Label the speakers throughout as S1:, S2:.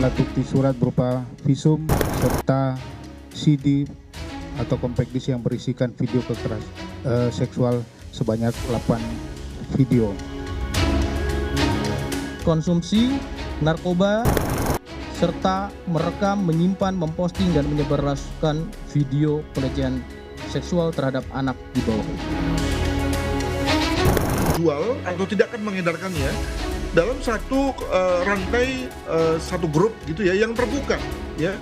S1: alat bukti surat berupa visum serta CD atau compact disc yang berisikan video kekerasan seksual sebanyak 8 video.
S2: Konsumsi narkoba serta merekam, menyimpan, memposting dan menyebarluaskan video pelecehan seksual terhadap anak di bawah umur.
S3: Jual atau tidak akan mengedarkannya dalam satu rangkai satu grup gitu ya yang terbuka ya.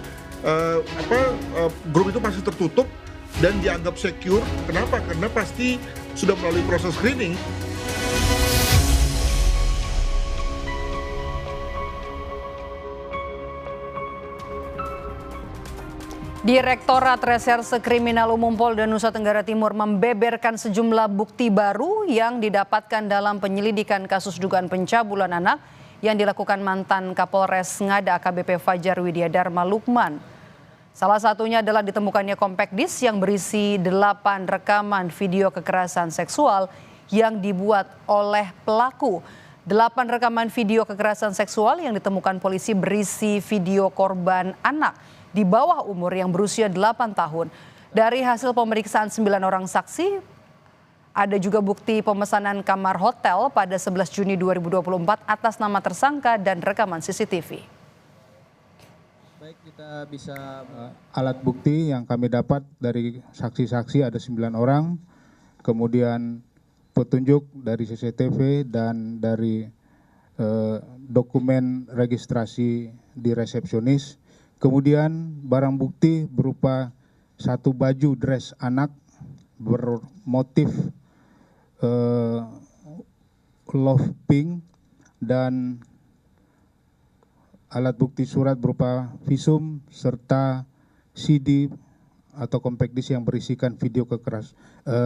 S3: Grup itu pasti tertutup dan dianggap secure. Kenapa? Karena pasti sudah melalui proses screening.
S4: Direktorat Reserse Kriminal Umum Polda Nusa Tenggara Timur membeberkan sejumlah bukti baru yang didapatkan dalam penyelidikan kasus dugaan pencabulan anak yang dilakukan mantan Kapolres Ngada AKBP Fajar Widya Dharma Lukman. Salah satunya adalah ditemukannya compact disc yang berisi 8 rekaman video kekerasan seksual yang dibuat oleh pelaku. 8 rekaman video kekerasan seksual yang ditemukan polisi berisi video korban anak di bawah umur yang berusia 8 tahun. Dari hasil pemeriksaan 9 orang saksi, ada juga bukti pemesanan kamar hotel pada 11 Juni 2024 atas nama tersangka dan rekaman CCTV.
S2: Baik, kita bisa
S1: Alat bukti yang kami dapat dari saksi-saksi ada 9 orang, kemudian petunjuk dari CCTV dan dari dokumen registrasi di resepsionis. Kemudian barang bukti berupa satu baju dress anak bermotif love pink dan alat bukti surat berupa visum serta CD atau compact disc yang berisikan video kekerasan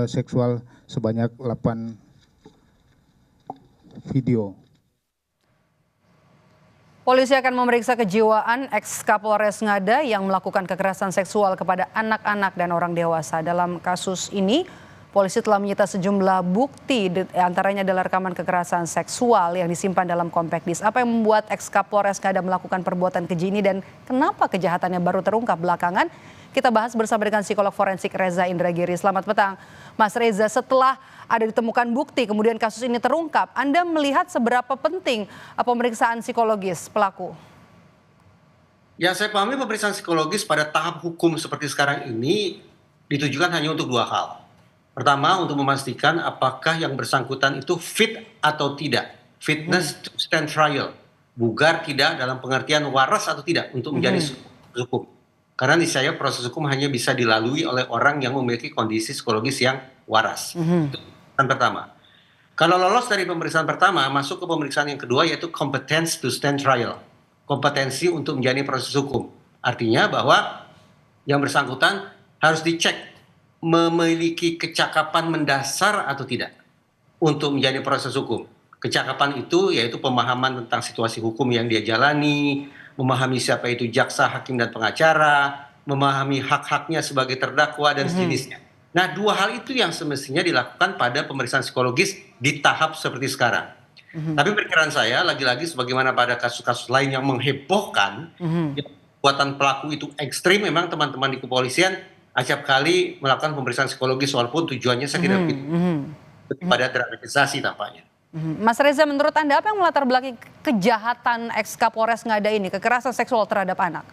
S1: seksual sebanyak 8 video.
S4: Polisi akan memeriksa kejiwaan ex-Kapolres Ngada yang melakukan kekerasan seksual kepada anak-anak dan orang dewasa. Dalam kasus ini, polisi telah menyita sejumlah bukti, antaranya adalah rekaman kekerasan seksual yang disimpan dalam compact disc. Apa yang membuat ex-Kapolres Ngada melakukan perbuatan keji ini dan kenapa kejahatannya baru terungkap belakangan? Kita bahas bersama dengan psikolog forensik Reza Indragiri. Selamat petang, Mas Reza. Setelah ada ditemukan bukti, kemudian kasus ini terungkap, Anda melihat seberapa penting pemeriksaan psikologis pelaku?
S5: Ya, saya pahami pemeriksaan psikologis pada tahap hukum seperti sekarang ini ditujukan hanya untuk 2 hal. Pertama, untuk memastikan apakah yang bersangkutan itu fit atau tidak. Fitness to stand trial. Bugar tidak dalam pengertian waras atau tidak untuk menjadi hukum. Karena niscaya proses hukum hanya bisa dilalui oleh orang yang memiliki kondisi psikologis yang waras. Itu yang pertama. Kalau lolos dari pemeriksaan pertama, masuk ke pemeriksaan yang kedua yaitu competence to stand trial. Kompetensi untuk menjalani proses hukum. Artinya bahwa yang bersangkutan harus dicek memiliki kecakapan mendasar atau tidak untuk menjalani proses hukum. Kecakapan itu yaitu pemahaman tentang situasi hukum yang dia jalani, memahami siapa itu jaksa, hakim, dan pengacara, memahami hak-haknya sebagai terdakwa, dan sejenisnya. Nah, 2 hal itu yang semestinya dilakukan pada pemeriksaan psikologis di tahap seperti sekarang. Tapi perkiraan saya, lagi-lagi sebagaimana pada kasus-kasus lain yang menghebohkan, perbuatan pelaku itu ekstrim, memang teman-teman di kepolisian acap kali melakukan pemeriksaan psikologis walaupun tujuannya saya kira pada dramatisasi tampaknya.
S4: Mas Reza, menurut Anda apa yang melatar belakangi kejahatan ex-Kapolres Ngada ini, kekerasan seksual terhadap anak?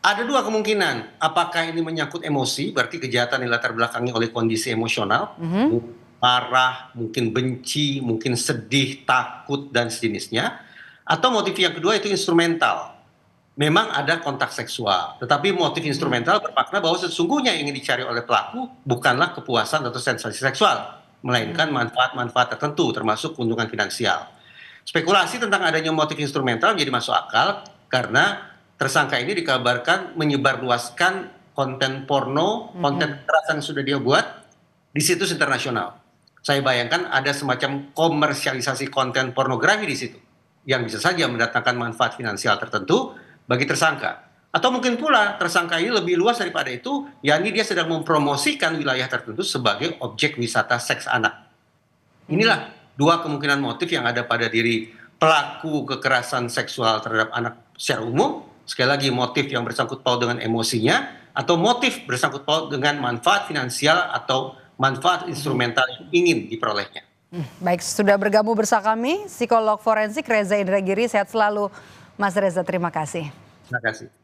S5: Ada 2 kemungkinan. Apakah ini menyangkut emosi, berarti kejahatan dilatar belakangi oleh kondisi emosional, marah, mungkin benci, mungkin sedih, takut, dan sejenisnya. Atau motif yang kedua itu instrumental. Memang ada kontak seksual, tetapi motif instrumental bermakna bahwa sesungguhnya yang ingin dicari oleh pelaku bukanlah kepuasan atau sensasi seksual, melainkan manfaat-manfaat tertentu termasuk keuntungan finansial. Spekulasi tentang adanya motif instrumental menjadi masuk akal karena tersangka ini dikabarkan menyebarluaskan konten porno, konten kekerasan yang sudah dia buat di situs internasional. Saya bayangkan ada semacam komersialisasi konten pornografi di situ yang bisa saja mendatangkan manfaat finansial tertentu bagi tersangka. Atau mungkin pula tersangka ini lebih luas daripada itu, yakni dia sedang mempromosikan wilayah tertentu sebagai objek wisata seks anak. Inilah 2 kemungkinan motif yang ada pada diri pelaku kekerasan seksual terhadap anak secara umum, sekali lagi motif yang bersangkut paut dengan emosinya, atau motif bersangkut paut dengan manfaat finansial atau manfaat instrumental yang ingin diperolehnya.
S4: Baik, sudah bergabung bersama kami psikolog forensik Reza Indragiri. Sehat selalu Mas Reza, terima kasih.
S5: Terima kasih.